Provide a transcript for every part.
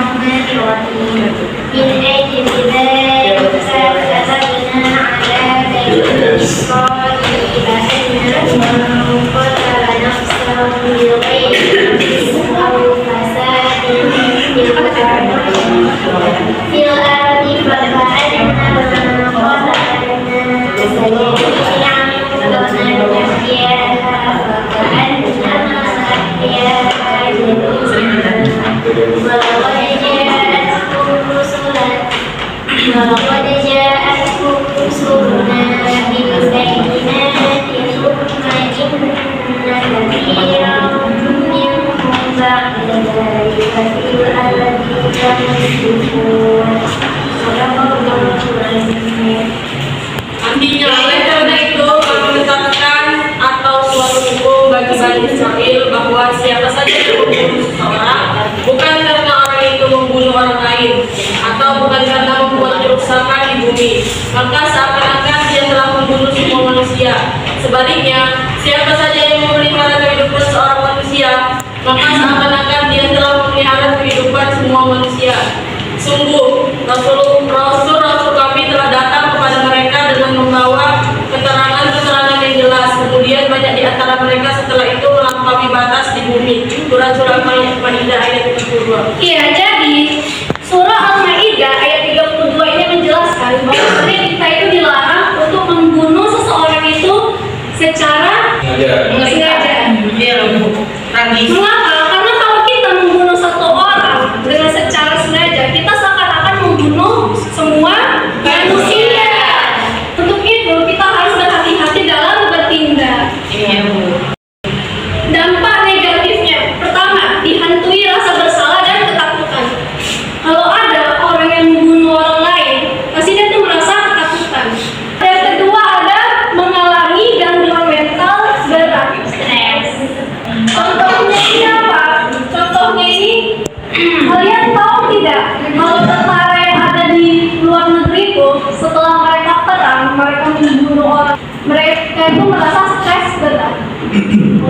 الرحيم من أجل ذلك كتبنا على بني إسرائيل أنه من قتل نفسا بغير نفس أو فساد في الأرض فكأنما قتل الناس جميعا فكأنما أحياها ولقد جاءتهم رسلنا بالبينات ثم إن كثيرا منهم بعد ذلك في الأرض يفسدون. صدق الله العظيم. Artinya, oleh karena itu kami menetapkan atau suatu hukum bagi Bani Israel bahwa siapa saja yang membunuh seseorang bukan karena orang itu membunuh orang lain atau bukan karena membuat kerusakan di bumi, maka seakan-akan dia telah membunuh semua manusia. Sebaliknya, siapa saja yang memelihara kehidupan seorang manusia, maka seakan-akan dia telah memelihara kehidupan semua manusia. Sungguh, Rasul kami telah datang kepada mereka dengan membawa keterangan-keterangan yang jelas. Kemudian banyak di antara mereka setelah itu melampaui batas di bumi. Surah Al-Maidah ayat 32. Iya, jadi surah Al-Maidah ayat 32 ini menjelaskan bahwa kita itu dilarang untuk membunuh seseorang itu secara sengaja. Mengapa? Karena kalau kita membunuh satu orang dengan secara sengaja, kita seakan-akan membunuh semua manusia. Untuk itu kita harus berhati-hati dalam bertindak. Dampak negatifnya, pertama, dihantui rasa bersalah dan ketakutan. Kalau ada orang yang membunuh orang lain, pasti dia tuh merasa ketakutan. Yang kedua ada mengalami gangguan mental berat, stres. Contohnya ini apa? Contohnya ini, kalian tahu tidak, kalau tentara yang ada di luar negeri itu, setelah mereka perang, mereka membunuh orang, mereka itu merasa stres berat.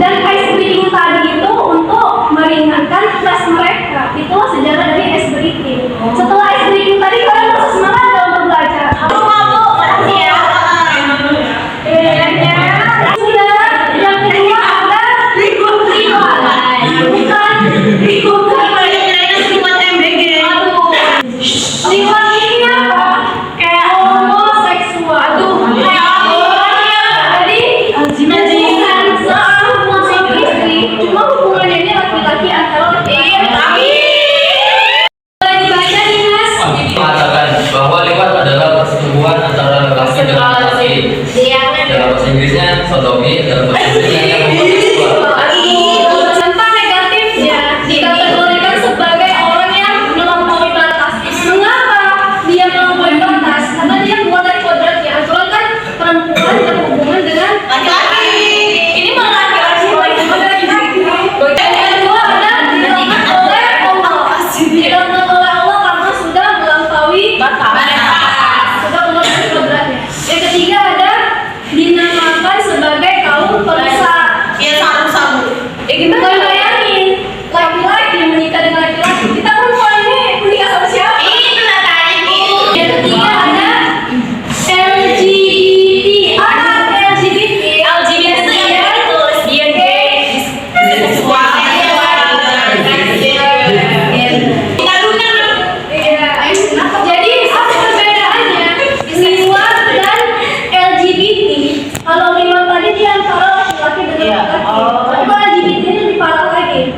Dan ice breaking tadi itu untuk meringankan stres mereka. Itulah sejarah dari ice breaking. Setelah ice breaking tadi kalian merasa semangat gak untuk belajar? Aku mau, makasih ya. Sudah, yang kedua ada reward. Bukan reward MBG. Aduh, reward ini apa? Kayak homoseksual. Aduh, cuma hubungannya ini laki-laki atau laki-laki. Boleh dibaca nih Mas? Mengatakan bahwa liwat adalah persetubuhan antara laki dengan laki. Dalam bahasa Inggrisnya sodomi, dalam bahasa Inggrisnya homoseksual. Dampak negatifnya dikategorikan sebagai orang yang melampaui batas. Mengapa dia melampaui batas? Karena dia keluar dari kodratnya. Aturan kan perempuan berhubungan dengan laki-laki. Ini malah laki-laki. Yang kedua ada dilakukan oleh Allah. Dilakukan oleh Allah karena sudah melampaui batas. Sudah melampaui kodratnya. Yang ketiga ada dinamakan sebagai kaum perusak. Kita boleh bayangin laki-laki menikah dengan laki-laki. Kita perempuan ini menikah sama siapa? Yang ketiga ada LGBT. Apa LGBT? LGBT itu lesbian, gay, biseksual, jadi apa perbedaannya liwat dan LGBT? Kalau liwat tadi dia antara laki-laki dengan laki-laki. Tapi kalau LGBT ini lebih parah lagi.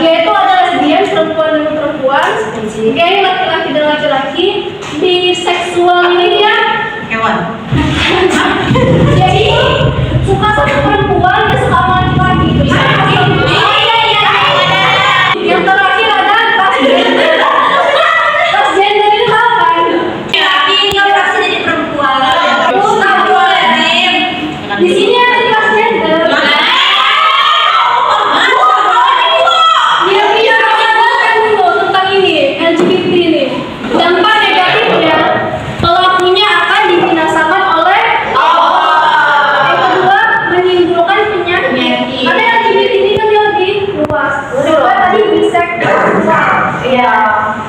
Yaitu ada lesbian, perempuan dengan perempuan, gay, laki-laki dan laki-laki. Biseksual ini ya hewan. Jadi suka sama perempuan dan suka sama laki-laki. Yang terakhir ada transgender. Transgender itu apa? Laki nggak merasa jadi perempuan. Di sini ada transgender. Dia menjelaskan dulu tentang ini LGBT ini. Dampak negatifnya, pelakunya akan dibinasakan oleh Allah. Yang kedua, menimbulkan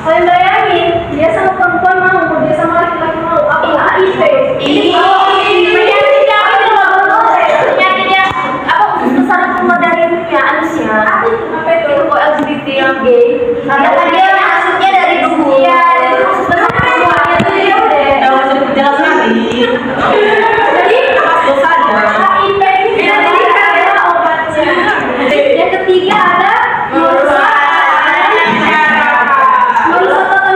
Kalian bayangin, dia sama perempuan mau, dia sama laki-laki mau, apa HIV? Penyakitnya apa itu nggak boleh? Penyakitnya apa? Besar modernnya anusnya. Apa itu? Kok LGBT yang gay? Karena kan dia maksudnya dari dulu. Iya, dari dulu sebenarnya itu dia udah. Jelas sekali. Jadi HIV ini adalah obatnya. Yang ketiga ada merusak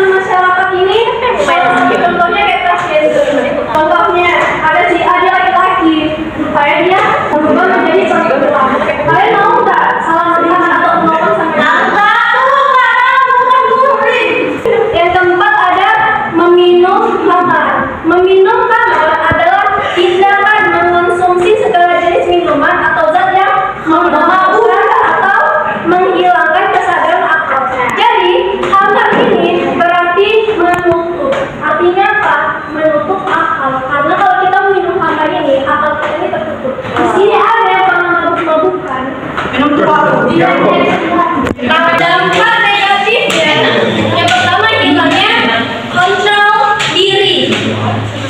masyarakat ini. Contohnya kayak transgender. Contohnya ada si ada laki-laki, supaya dia berubah menjadi perempuan. Kalian mau nggak salah melihat atau menonton sampai? Yang keempat ada meminum khamar. Meminum khamar adalah tindakan mengonsumsi segala jenis minuman atau zat yang memabukkan atau menghilangkan kesadaran akal. Jadi khamar ini berarti menutup. Artinya apa? Menutup akal. Karena kalau kita minum khamar ini, akal kita ini tertutup. Di sini ada yang pernah mabuk-mabukan. Minum tua. Dampak negatifnya, yang pertama hilangnya kontrol diri.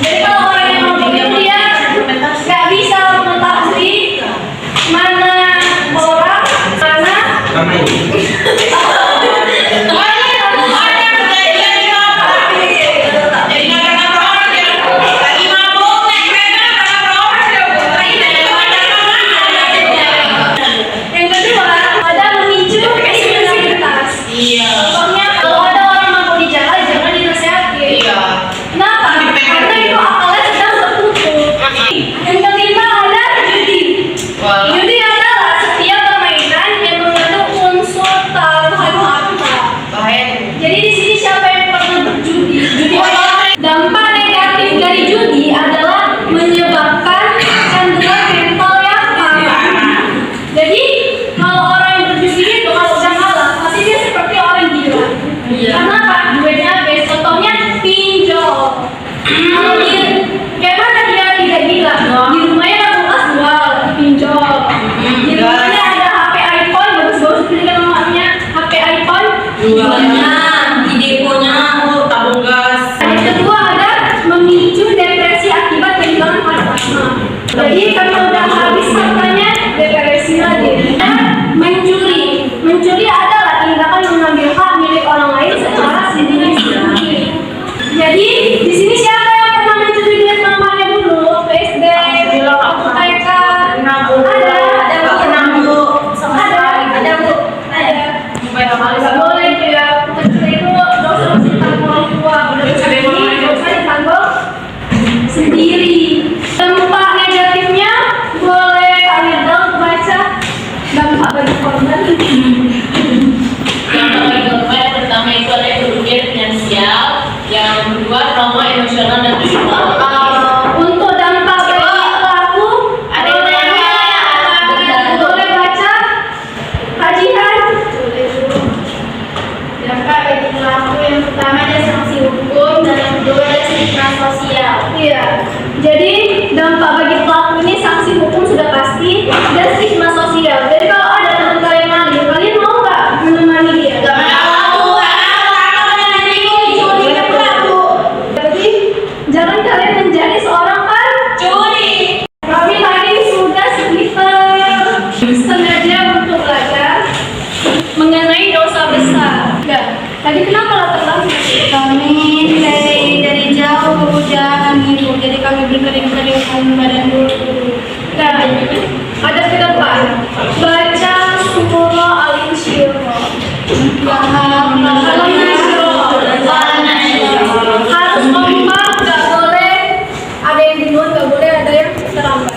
Jadi kalau orang yang mabuk itu dia nggak bisa mengetahui mana orang, mana yang kedua ada memicu kriminalitas. Contohnya kalau ada orang mabuk di jalan jangan dinasihati. Kenapa? Karena itu akalnya sedang tertutup. Yang kelima ada judi. Judi adalah setiap permainan yang mengandung unsur taruhan harta. Jadi di sini siapa yang pernah berjudi? Judi apa? Dampak negatif dari judi adalah menyebabkan kecanduan mental yang parah. Jadi kalau orang yang berjudi itu kalau udah kalah pasti dia seperti orang gila. Karena apa? Duitnya habis. Contohnya pinjol. Kalau dia kayak mana dia tidak gila? Di rumahnya ada kulkas jual, pinjol. Di rumahnya ada HP iPhone bagus-bagus belikan mamanya HP iPhone. Di deponya tabung gas. Yang kedua ada memicu depresi akibat kehilangan harta. Jadi kalau udah habis hartanya depresi lagi. Mencuri. Mencuri adalah tindakan mengambil hak milik orang lain secara sendiri-sendiri. Jadi di sini siapa yang pernah mencuri duit mamanya dulu? SD, TK, ada. Nggak boleh itu ya. Mencuri itu dosa ditanggung orang tua. Udah begini dosa ditanggung sendiri. Dampak negatifnya boleh kalian baca dampak bagi korban. Yang pertama itu ada kerugian finansial, yang kedua trauma emosional dan psikis. Untuk dampak bagi pelaku boleh baca kajian. Dampak bagi pelaku yang pertama ada sanksi hukum dan yang kedua ada stigma sosial. Iya. Jadi dampak bagi pelaku ini sanksi hukum sudah pasti dan stigma sosial. Jadi kalau ada teman kalian maling, kalian mau nggak menemani dia? Jadi jangan kalian menjadi seorang pencuri. Kami tadi sudah sekitar sengaja untuk belajar mengenai dosa besar. Nah, tadi kenapa latar belakang? Kami dari jauh udah kami ibu, jadi kami berkering-keringkan badan dulu. Nah, ada ke depan. Baca surah Al-Insyirah. Harus kompak, nggak boleh ada yang duluan, nggak boleh ada yang terlambat.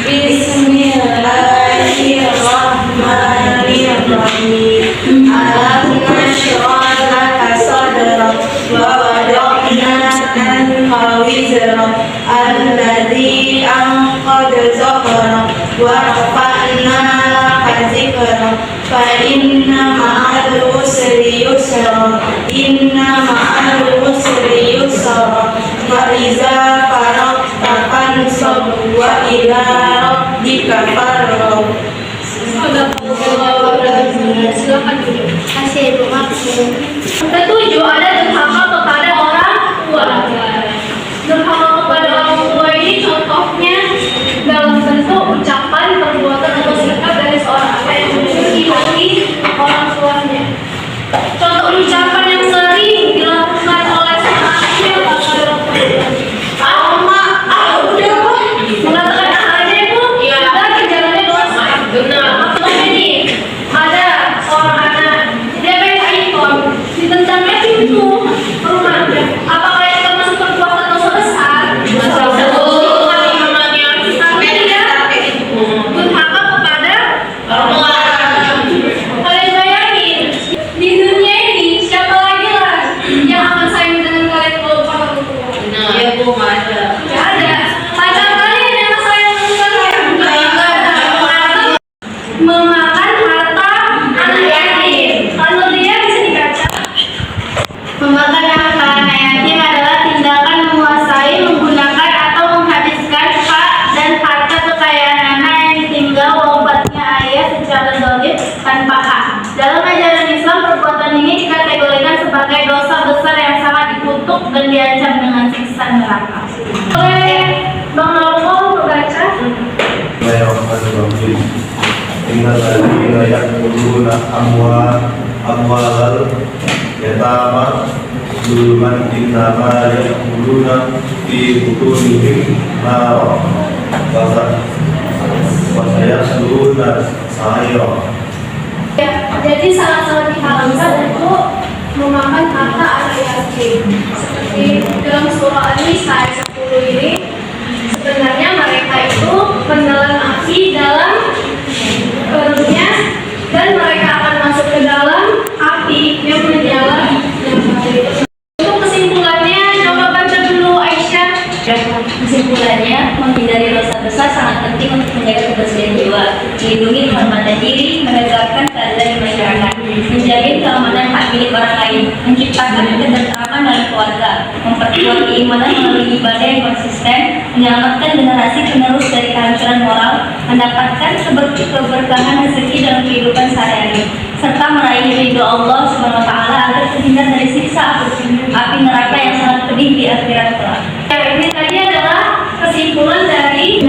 Bismillahirrahmanirrahim. Alam nashrah laka sadrak wa wada'na anka wizrak alladzi anqadha dhahrak wa rafa'na laka zikrak fa inna ma'al usri yusra inna ma'al usri yusra fa iza faragta fansab wa ila rabbika كفروا Silakan duduk. Kasih Ketujuh, ada durhaka kepada orang tua. Durhaka kepada orang tua ini contohnya dalam bentuk ucapan, perbuatan atau sikap dari seorang anak yang memiliki hati orang tuanya. Contoh ucapan yang sering dilakukan oleh seorang anak yang kepada orang tua. Mengatakan aja itu, dan kerjaannya dosa. Benar. Contohnya nih, ada seorang anak dia main iPhone, ditendangnya pintu rumahnya. Apakah itu termasuk perbuatan dosa besar? Tapi dia durhaka kepada orang tua. Kalian bayangin, di dunia ini siapa lagi lah yang akan sayang dengan kalian kalau bukan orang tua? Ya Bu, nggak ada. Gak ada. Pacar kalian yang sayang dengan kalian? Gak ada. Memakan harta anak yatim. Kalau dia bisa dibaca. Memakan harta anak yatim adalah tindakan menguasai, menggunakan atau menghabiskan hak dan harta kekayaan anak yang ditinggal wafatnya ayah secara zalim tanpa hak. Dalam ajaran Islam, perbuatan ini dikategorikan sebagai dosa besar yang sangat dikutuk dan diancam dengan siksa neraka. Boleh Bang Nalko membaca? Bismillahirrahmanirrahim. Innal ladzina ya'kuluna amwalal yatama zulman innama ya'kuluna fi butunihim nara wa sayasluna sa'ira. Ya, jadi sangat-sangat diharamkan untuk memakan harta anak yatim. Seperti dalam surah An-Nisa ayat 10 ini, sebenarnya mereka itu menelan api dalam perutnya dan mereka akan masuk ke dalam api yang menyala. Untuk kesimpulannya, coba baca dulu Aisyah. Kesimpulannya, menghindari dosa besar sangat penting untuk menjaga kebersihan jiwa, melindungi kehormatan diri, menegakkan keadilan di masyarakat, menjamin keamanan hak milik orang lain, menciptakan ketentraman dalam keluarga, memperkuat keimanan melalui ibadah yang konsisten, menyelamatkan generasi penerus dari kehancuran moral, mendapatkan keberkahan rezeki dalam kehidupan sehari-hari, serta meraih ridho Allah SWT agar terhindar dari siksa api neraka yang sangat pedih di akhirat kelak. Ini tadi adalah kesimpulan dari